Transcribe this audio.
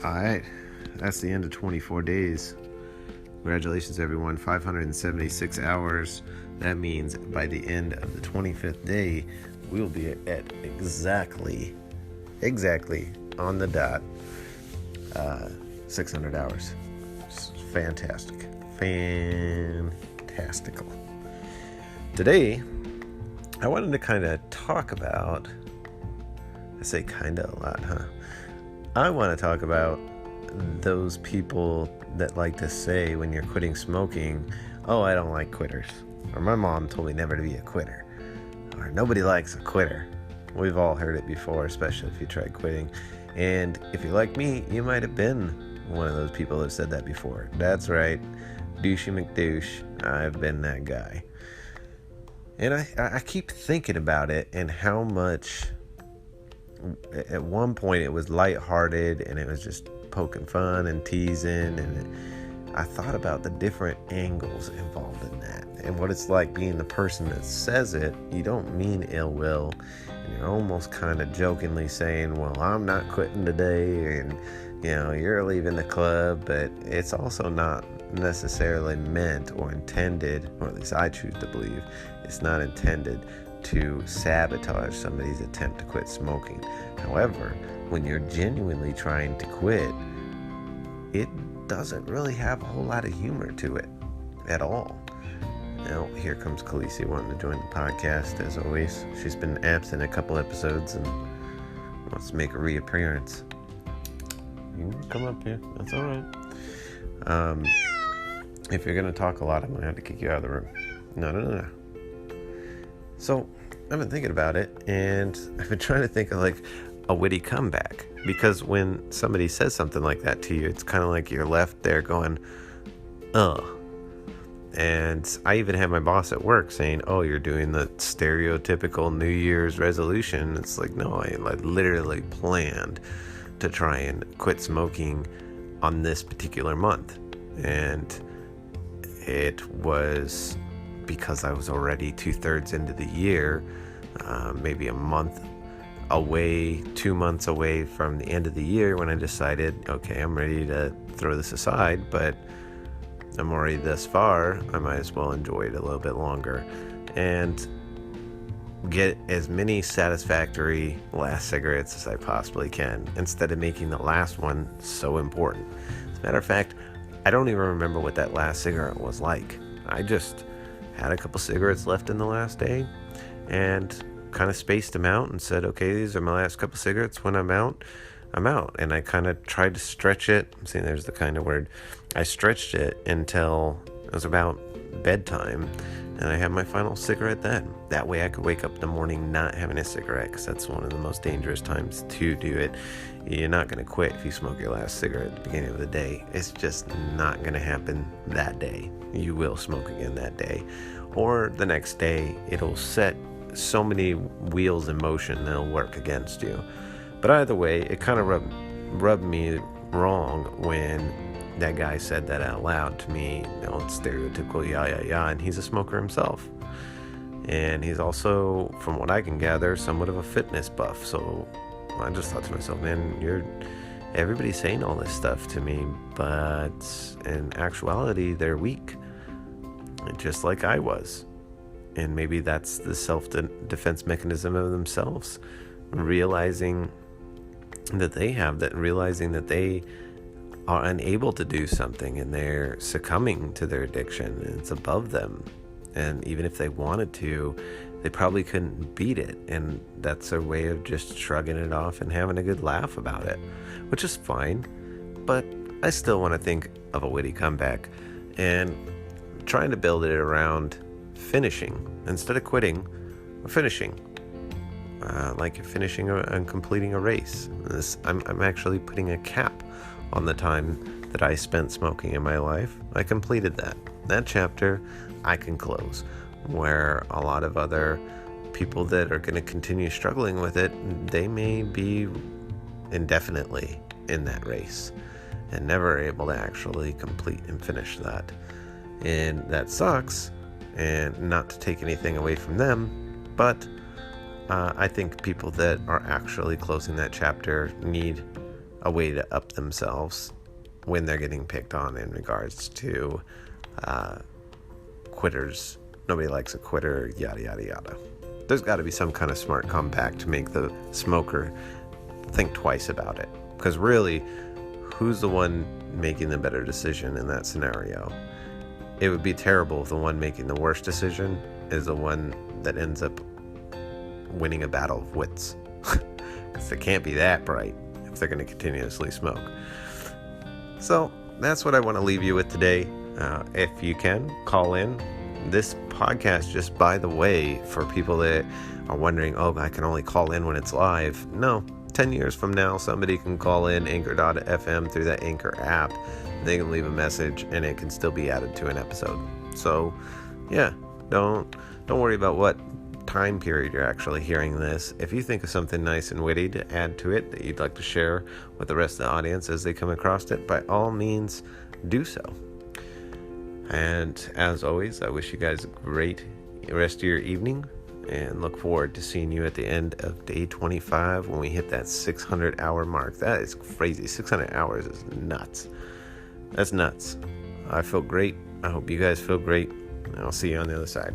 All right, that's the end of 24 days. Congratulations, everyone. 576 hours. That means by the end of the 25th day, we'll be at exactly on the dot, 600 hours. It's fantastical. Today, I wanted to kind of talk about, I say kind of a lot, huh? I want to talk about those people that like to say when you're quitting smoking, oh, I don't like quitters. Or my mom told me never to be a quitter. Or nobody likes a quitter. We've all heard it before, especially if you tried quitting. And if you're like me, you might have been one of those people that said that before. That's right. Douchey McDouche. I've been that guy. And I keep thinking about it and how much, at one point it was lighthearted and it was just poking fun and teasing, and I thought about the different angles involved in that and what it's like being the person that says it. You don't mean ill will, and you're almost kind of jokingly saying, well, I'm not quitting today, and you're leaving the club, but it's also not necessarily meant or intended, or at least I choose to believe it's not intended to sabotage somebody's attempt to quit smoking. However, when you're genuinely trying to quit, it doesn't really have a whole lot of humor to it at all. Now, here comes Khaleesi wanting to join the podcast, as always. She's been absent a couple episodes and wants to make a reappearance. You can come up here. That's all right. If you're going to talk a lot, I'm going to have to kick you out of the room. No. So, I've been thinking about it, and I've been trying to think of like a witty comeback, because when somebody says something like that to you, it's kind of like you're left there going, ugh. And I even had my boss at work saying, oh, you're doing the stereotypical New Year's resolution. It's like, no, I literally planned to try and quit smoking on this particular month. And it was because I was already 2/3 into the year, maybe a month away, 2 months away from the end of the year, when I decided, okay, I'm ready to throw this aside, but I'm already this far, I might as well enjoy it a little bit longer and get as many satisfactory last cigarettes as I possibly can, instead of making the last one so important. As a matter of fact, I don't even remember what that last cigarette was like. I just had a couple cigarettes left in the last day and kind of spaced them out and said, okay, these are my last couple cigarettes. When I'm out, I'm out. And I kind of tried to stretch it. See, there's the kind of word. I stretched it until it was about bedtime, and I had my final cigarette then. That way I could wake up in the morning not having a cigarette, because that's one of the most dangerous times to do it. You're not going to quit if you smoke your last cigarette at the beginning of the day. It's just not going to happen that day. You will smoke again that day. Or the next day, it'll set so many wheels in motion that'll work against you. But either way, it kind of rubbed me wrong when that guy said that out loud to me. It's stereotypical yeah, and he's a smoker himself. And he's also, from what I can gather, somewhat of a fitness buff. So I just thought to myself, man, everybody's saying all this stuff to me, but in actuality, they're weak, just like I was. And maybe that's the self-defense mechanism of themselves, realizing that they have that, realizing that they are unable to do something and they're succumbing to their addiction and it's above them. And even if they wanted to, they probably couldn't beat it. And that's a way of just shrugging it off and having a good laugh about it, which is fine. But I still want to think of a witty comeback and trying to build it around finishing instead of quitting, or finishing. Like you're finishing and completing a race. I'm actually putting a cap on the time that I spent smoking in my life. I completed that. That chapter I can close, where a lot of other people that are going to continue struggling with it, they may be indefinitely in that race and never able to actually complete and finish that. And that sucks, and not to take anything away from them, but I think people that are actually closing that chapter need a way to up themselves when they're getting picked on in regards to quitters. Nobody likes a quitter, yada, yada, yada. There's got to be some kind of smart comeback to make the smoker think twice about it. Because really, who's the one making the better decision in that scenario? It would be terrible if the one making the worst decision is the one that ends up winning a battle of wits. Because they can't be that bright if they're going to continuously smoke. So that's what I want to leave you with today. If you can, call in. This podcast, just by the way, for people that are wondering, oh, I can only call in when it's live. No, 10 years from now, somebody can call in anchor.fm through that Anchor app. They can leave a message and it can still be added to an episode. So yeah, don't worry about what time period you're actually hearing this. If you think of something nice and witty to add to it that you'd like to share with the rest of the audience as they come across it, by all means do so. And as always, I wish you guys a great rest of your evening and look forward to seeing you at the end of day 25 when we hit that 600 hour mark. That is crazy. 600 hours is nuts. That's nuts. I feel great. I hope you guys feel great. And I'll see you on the other side.